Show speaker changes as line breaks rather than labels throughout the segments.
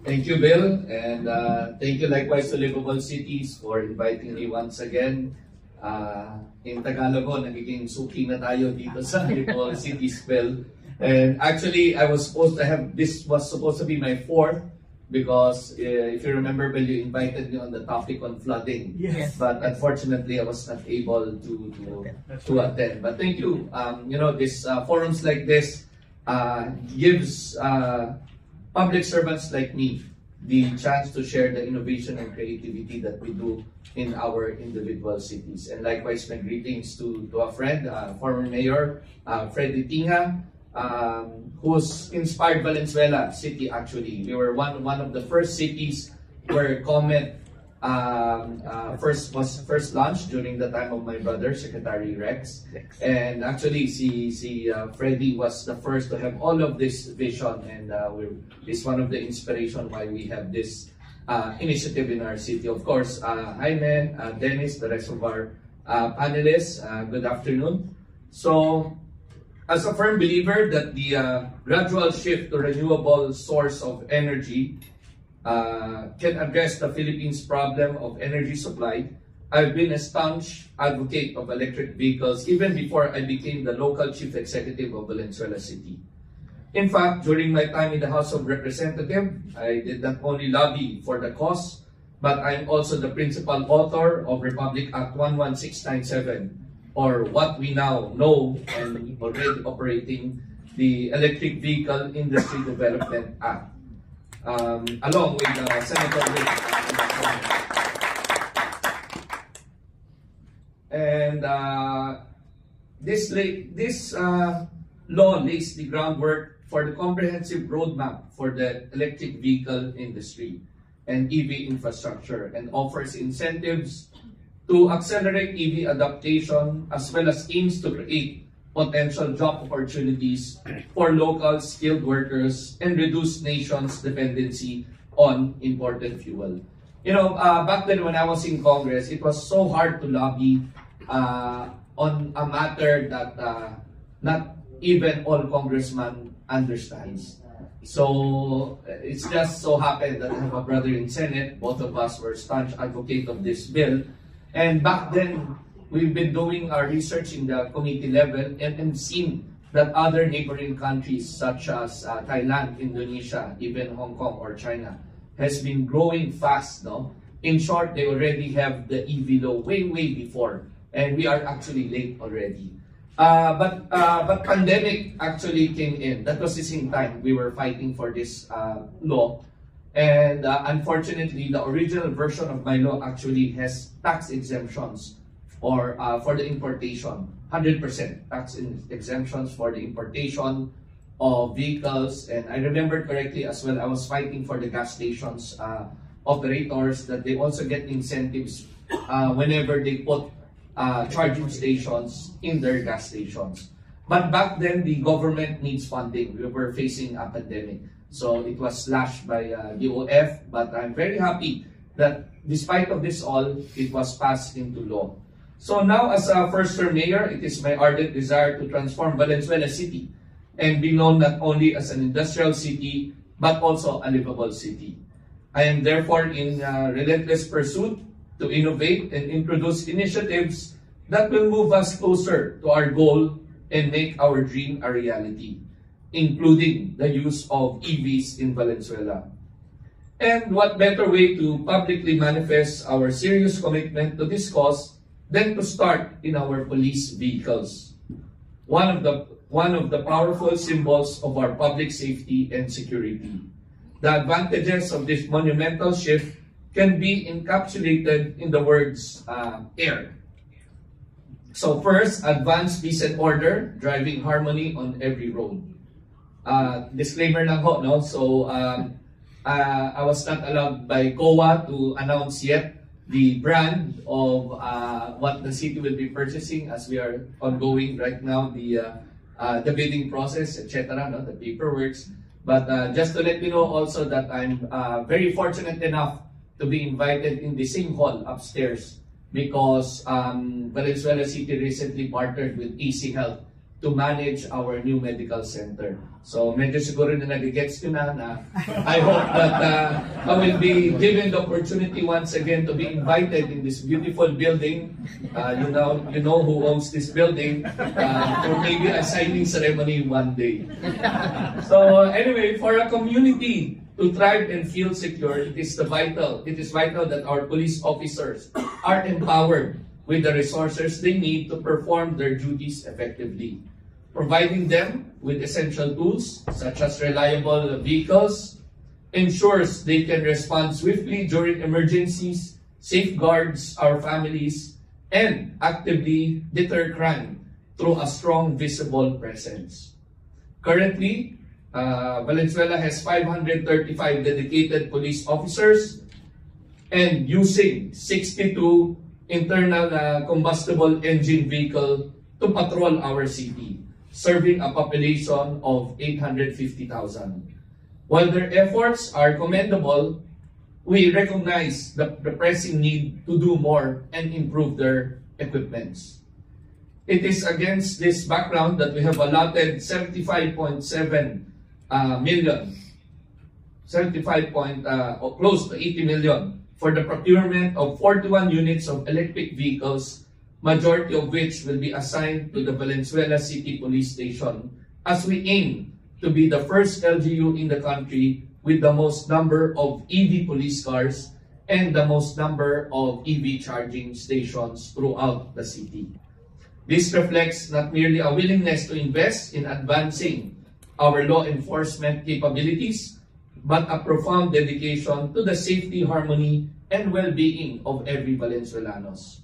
Thank you, Bill, and thank you likewise to Livable Cities for inviting me once again. In Tagalog ko, nagiging suki na tayo dito sa Livable Cities, Bill. And actually, this was supposed to be my fourth, because if you remember, Bill, you invited me on the topic on flooding.
Yes.
But unfortunately, I was not able to attend. But thank you. This forums like this gives public servants like me the chance to share the innovation and creativity that we do in our individual cities. And likewise, my greetings to a friend, former Mayor Freddy Tinga, who's inspired Valenzuela City. Actually, we were one of the first cities where COMET first launched during the time of my brother, Secretary Rex. And actually, Freddy was the first to have all of this vision, and it's one of the inspiration why we have this initiative in our city. Of course, Jaime, Dennis, the rest of our panelists, good afternoon. So, as a firm believer that the gradual shift to renewable source of energy can address the Philippines' problem of energy supply, I've been a staunch advocate of electric vehicles even before I became the local chief executive of Valenzuela City. In fact, during my time in the House of Representatives, I did not only lobby for the cause, but I'm also the principal author of Republic Act 11697, or what we now know and already operating, the Electric Vehicle Industry Development Act. Along with Senator Rick. And this law lays the groundwork for the comprehensive roadmap for the electric vehicle industry and EV infrastructure, and offers incentives to accelerate EV adaptation, as well as aims to create potential job opportunities for local skilled workers and reduce nation's dependency on imported fuel. Back then when I was in Congress, it was so hard to lobby on a matter that not even all congressmen understands. So it's just so happened that I have a brother in Senate. Both of us were staunch advocate of this bill. And back then, we've been doing our research in the committee level and seen that other neighboring countries such as Thailand, Indonesia, even Hong Kong or China has been growing fast. No? In short, they already have the EV law way before, and we are actually late already. But pandemic actually came in. That was the same time we were fighting for this law. And unfortunately, the original version of my law actually has tax exemptions or for the importation, 100% tax exemptions for the importation of vehicles. And I remember correctly as well, I was fighting for the gas stations operators that they also get incentives whenever they put charging stations in their gas stations. But back then, the government needs funding. We were facing a pandemic. So it was slashed by DOF, but I'm very happy that despite of this all, it was passed into law. So now, as a first-term mayor, it is my ardent desire to transform Valenzuela City and be known not only as an industrial city, but also a livable city. I am therefore in relentless pursuit to innovate and introduce initiatives that will move us closer to our goal and make our dream a reality, including the use of EVs in Valenzuela. And what better way to publicly manifest our serious commitment to this cause than to start in our police vehicles, one of the powerful symbols of our public safety and security. The advantages of this monumental shift can be encapsulated in the words AIR. So first, advance peace and order, driving harmony on every road. Disclaimer lang ho, no? So I was not allowed by COA to announce yet the brand of what the city will be purchasing, as we are ongoing right now, the bidding process, etc., no, the paperworks. But just to let you know also that I'm very fortunate enough to be invited in the same hall upstairs, because Valenzuela City recently partnered with AC Health to manage our new medical center. So medyo siguro na nagigets ko na I hope that I will be given the opportunity once again to be invited in this beautiful building. You know who owns this building, for maybe a signing ceremony one day. So anyway, for a community to thrive and feel secure, it is vital that our police officers are empowered with the resources they need to perform their duties effectively. Providing them with essential tools, such as reliable vehicles, ensures they can respond swiftly during emergencies, safeguards our families, and actively deter crime through a strong visible presence. Currently, Valenzuela has 535 dedicated police officers and using 62 internal combustible engine vehicle to patrol our city, serving a population of 850,000. While their efforts are commendable, we recognize the pressing need to do more and improve their equipments. It is against this background that we have allotted 75.7 million, close to 80 million for the procurement of 41 units of electric vehicles, majority of which will be assigned to the Valenzuela City Police Station, as we aim to be the first LGU in the country with the most number of EV police cars and the most number of EV charging stations throughout the city. This reflects not merely a willingness to invest in advancing our law enforcement capabilities, but a profound dedication to the safety, harmony, and well-being of every Valenzuelanos.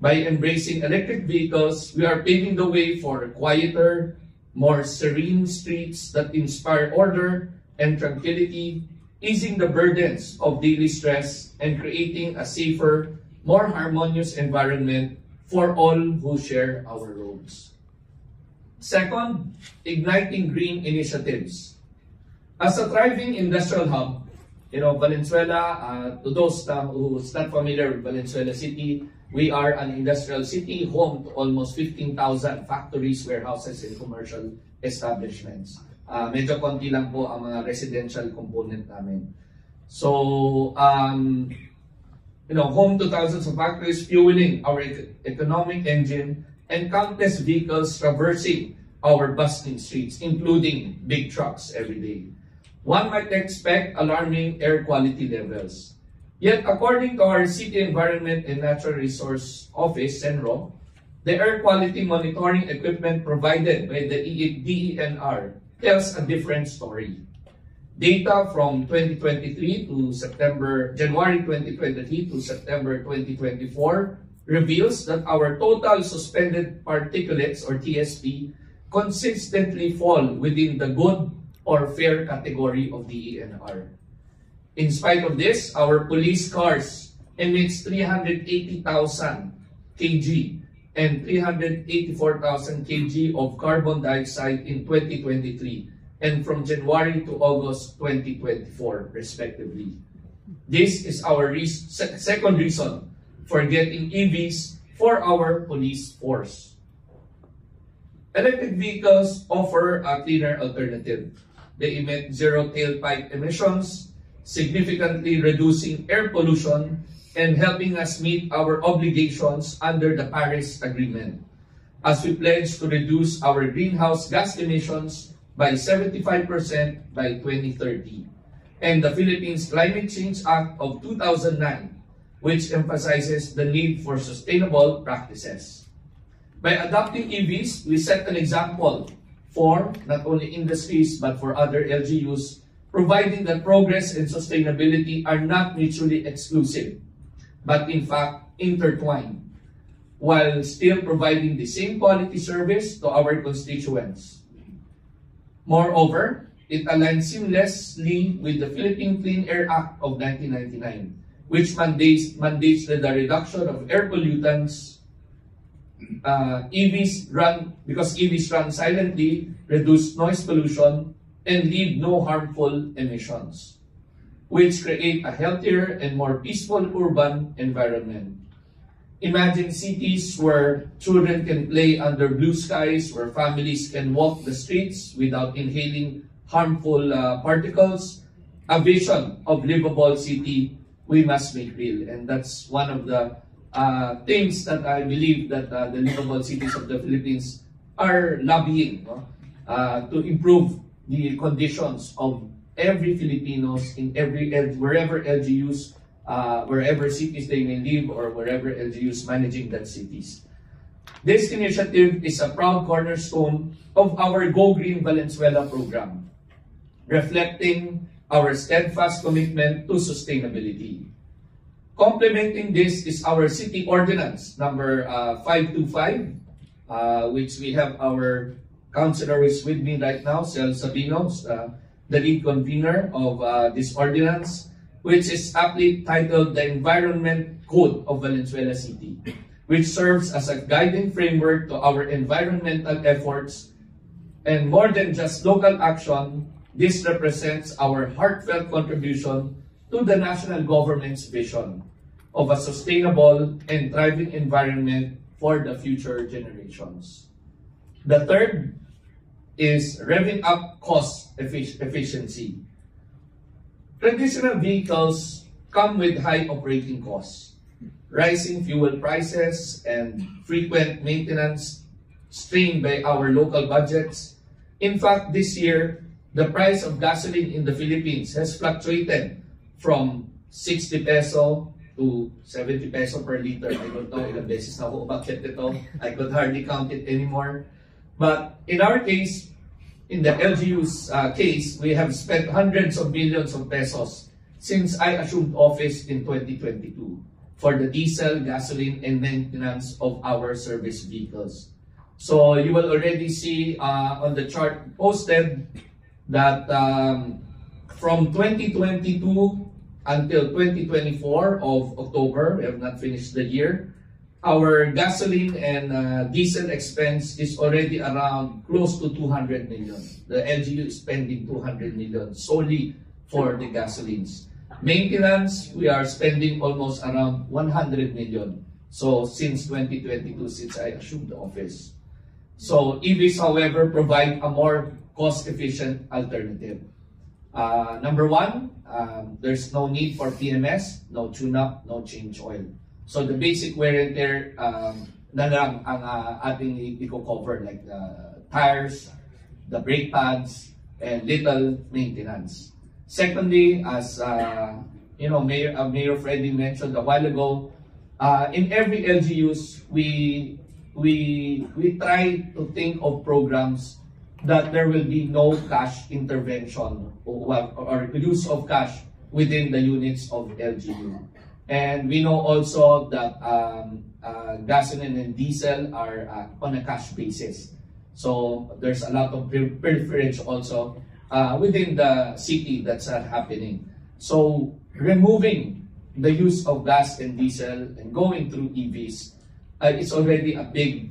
By embracing electric vehicles, we are paving the way for quieter, more serene streets that inspire order and tranquility, easing the burdens of daily stress and creating a safer, more harmonious environment for all who share our roads. Second, igniting green initiatives. As a thriving industrial hub, Valenzuela, to those who's not familiar with Valenzuela City, we are an industrial city home to almost 15,000 factories, warehouses, and commercial establishments. Medyo konti lang po ang mga residential component namin. So, home to thousands of factories fueling our economic engine and countless vehicles traversing our bustling streets, including big trucks every day. One might expect alarming air quality levels. Yet, according to our City Environment and Natural Resource Office, CENRO, the air quality monitoring equipment provided by the DENR tells a different story. Data from January 2023 to September 2024 reveals that our total suspended particulates, or TSP, consistently fall within the good or fair category of DENR. In spite of this, our police cars emits 380,000 kg and 384,000 kg of carbon dioxide in 2023 and from January to August 2024, respectively. This is our second reason for getting EVs for our police force. Electric vehicles offer a cleaner alternative. They emit zero tailpipe emissions, significantly reducing air pollution and helping us meet our obligations under the Paris Agreement, as we pledge to reduce our greenhouse gas emissions by 75% by 2030, and the Philippines Climate Change Act of 2009, which emphasizes the need for sustainable practices. By adopting EVs, we set an example for not only industries but for other LGUs, providing that progress and sustainability are not mutually exclusive, but in fact intertwined, while still providing the same quality service to our constituents. Moreover, it aligns seamlessly with the Philippine Clean Air Act of 1999, which mandates the reduction of air pollutants. EVs run silently, reduce noise pollution, and leave no harmful emissions, which create a healthier and more peaceful urban environment. Imagine cities where children can play under blue skies, where families can walk the streets without inhaling harmful particles. A vision of livable city we must make real. And that's one of the things that I believe that the livable cities of the Philippines are lobbying, no? To improve the conditions of every Filipinos in wherever LGUs, wherever cities they may live, or wherever LGUs managing that cities. This initiative is a proud cornerstone of our Go Green Valenzuela program, reflecting our steadfast commitment to sustainability. Complementing this is our City Ordinance number 525, which we have our councilor is with me right now, Cel Sabino, the lead convener of this ordinance, which is aptly titled the Environment Code of Valenzuela City, which serves as a guiding framework to our environmental efforts. And more than just local action, this represents our heartfelt contribution to the national government's vision of a sustainable and thriving environment for the future generations. The third is revving up cost efficiency. Traditional vehicles come with high operating costs, rising fuel prices, and frequent maintenance strained by our local budgets. In fact, this year, the price of gasoline in the Philippines has fluctuated from 60 peso to 70 peso per liter. I don't know ilang beses na ako umakyat ito. I could hardly count it anymore. But in our case, in the LGU's case, we have spent hundreds of millions of pesos since I assumed office in 2022 for the diesel, gasoline, and maintenance of our service vehicles. So you will already see on the chart posted that from 2022 until 2024 of October, we have not finished the year, our gasoline and diesel expense is already around close to 200 million. The LGU is spending 200 million solely for the gasolines. Maintenance, we are spending almost around 100 million. So since 2022, since I assumed the office. So EVs, however, provide a more cost-efficient alternative. Number one, there's no need for PMS, no tune-up, no change oil. So the basic wear and tear na lang ang ating i-cover, like the tires, the brake pads, and little maintenance. Secondly, as Mayor Freddy mentioned a while ago, in every LGUs, we try to think of programs that there will be no cash intervention or use of cash within the units of LGU. And we know also that gasoline and diesel are on a cash basis. So there's a lot of privilege also within the city that's happening. So removing the use of gas and diesel and going through EVs, it's already a big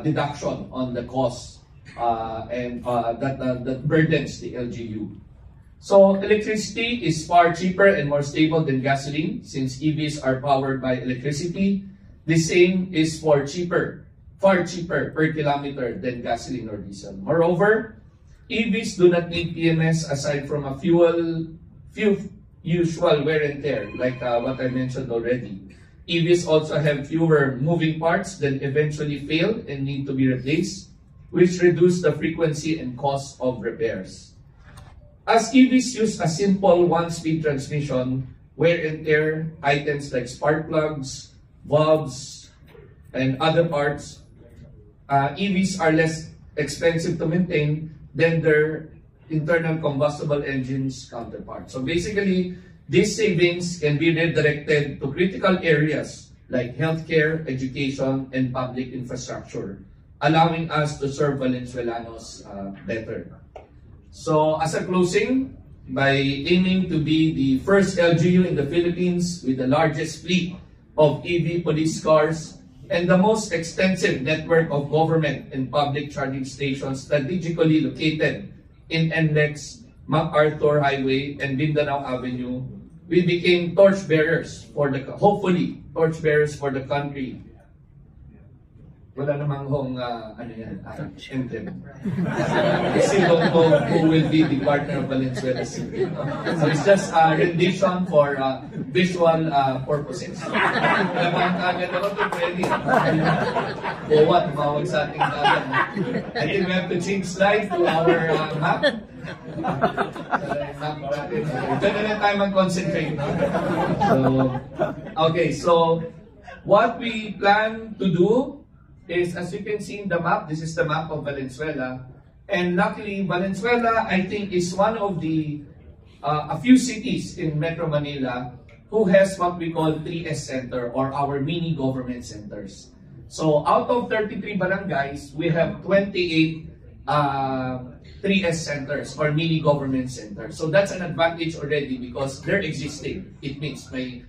deduction on the cost that burdens the LGU. So electricity is far cheaper and more stable than gasoline since EVs are powered by electricity. The same is far cheaper per kilometer than gasoline or diesel. Moreover, EVs do not need PMS aside from a few usual wear and tear, like what I mentioned already. EVs also have fewer moving parts that eventually fail and need to be replaced, which reduce the frequency and cost of repairs. As EVs use a simple one-speed transmission, wear and tear items like spark plugs, valves, and other parts, EVs are less expensive to maintain than their internal combustible engines counterparts. So basically, these savings can be redirected to critical areas like healthcare, education, and public infrastructure, allowing us to serve Valenzuelanos better. So as a closing, by aiming to be the first LGU in the Philippines with the largest fleet of EV police cars and the most extensive network of government and public charging stations strategically located in NLEX, MacArthur Highway, and Mindanao Avenue, we became torchbearers for hopefully torchbearers for the country. Wala namang hong, anthem. We still don't know who will be the partner of Valenzuela City. So it's just a rendition for visual purposes. Naman agad ako to pwede. O what, tumawag sa ating agad. I think we have to change slide to our map. Diyan na lang tayo mag-concentrate. So, okay, so what we plan to do is, as you can see in the map, this is the map of Valenzuela. And luckily, Valenzuela, I think, is one of the a few cities in Metro Manila who has what we call 3S Center, or our mini government centers. So out of 33 barangays, we have 28 3S centers or mini government centers. So that's an advantage already because they're existing. It means may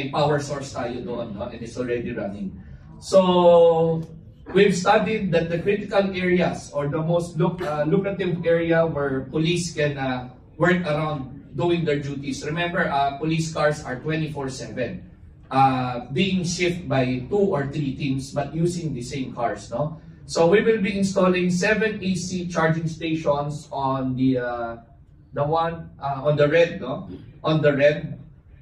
power source tayo doon, no? And it's already running. So we've studied that the critical areas or the most lucrative area where police can work around doing their duties. Remember, police cars are 24/7, being shifted by 2 or 3 teams but using the same cars, no? So we will be installing 7 AC charging stations on the one on the red, no? On the red,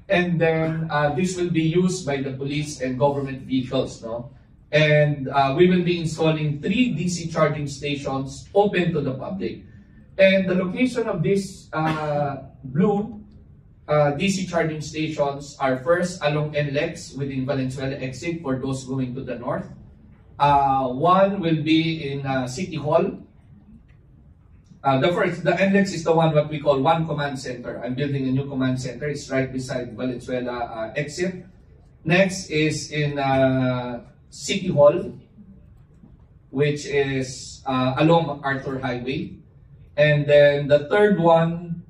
and then this will be used by the police and government vehicles, no? And we will be installing 3 DC charging stations open to the public. And the location of these blue DC charging stations are first along NLEX within Valenzuela exit for those going to the north. One will be in City Hall. The NLEX is the one what we call one command center. I'm building a new command center. It's right beside Valenzuela exit. Next is in City Hall, which is along MacArthur Highway, and then the third one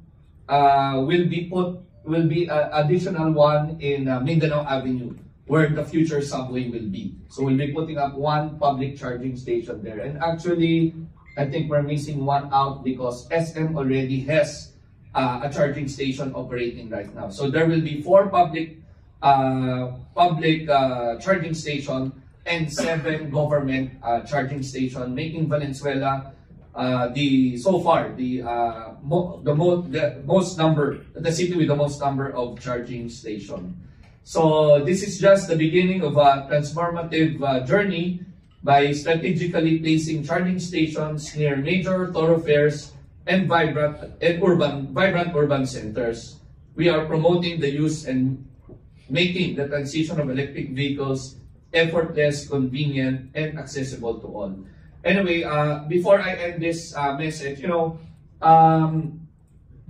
will be additional one in Mindanao Avenue, where the future subway will be. So we'll be putting up 1 public charging station there. And actually, I think we're missing one out because SM already has a charging station operating right now. So there will be 4 public charging station and 7 government charging station, making Valenzuela the city with the most number of charging station. So this is just the beginning of a transformative journey by strategically placing charging stations near major thoroughfares and vibrant urban centers. We are promoting the use and making the transition of electric vehicles effortless, convenient, and accessible to all. Anyway, before I end this message,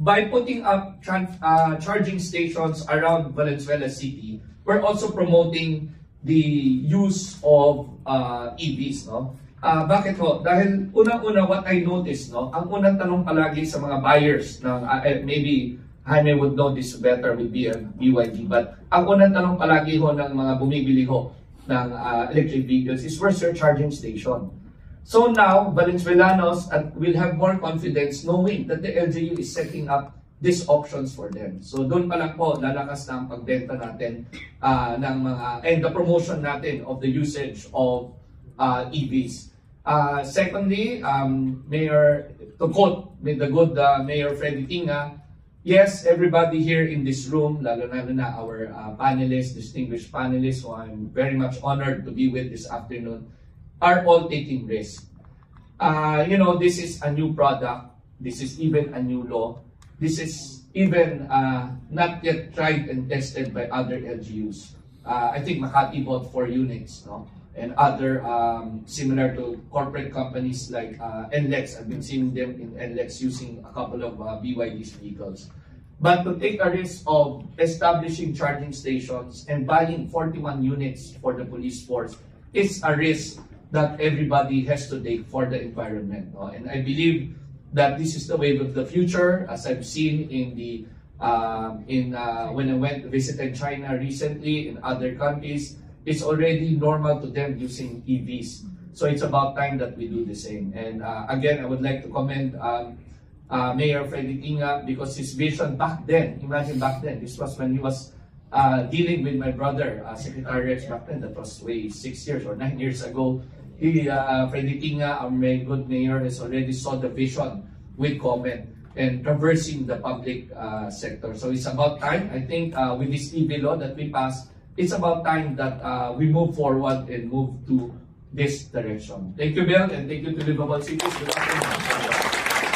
by putting up charging stations around Valenzuela City, we're also promoting the use of EVs, no? Bakit ho? Dahil unang-una, what I noticed, no? Ang unang tanong palagi sa mga buyers ng maybe Jaime would know this better with BYD, but ang unang tanong palagi ho ng mga bumibili ho ng electric vehicles is where's your charging station? So now, Valenzuelanos will have more confidence knowing that the LGU is setting up these options for them. So doon pa lang po lalakas na ang pagbenta natin ng mga and the promotion natin of the usage of EVs. Secondly, Mayor, to quote with the good Mayor Freddy Tinga, yes, everybody here in this room, lalo na our panelists, distinguished panelists, who I'm very much honored to be with this afternoon, are all taking risks. This is a new product. This is even a new law. This is even not yet tried and tested by other LGUs. I think Makati bought 4 units, no? And other similar to corporate companies like NLEX. I've been seeing them in NLEX using a couple of BYD's vehicles. But to take a risk of establishing charging stations and buying 41 units for the police force is a risk that everybody has to take for the environment. No? And I believe that this is the wave of the future, as I've seen in the when I visited China recently and other countries. It's already normal to them using EVs. So it's about time that we do the same. And again, I would like to commend Mayor Freddy Tinga because his vision back then, imagine back then, this was when he was dealing with my brother, Secretary Rex back then, that was way 6 years or 9 years ago. Freddy Tinga, our good mayor, has already saw the vision with comment and traversing the public sector. So it's about time, I think, with this EV law that we passed, it's about time that we move forward and move to this direction. Thank you, Bill, and thank you to Livable Cities. Good afternoon.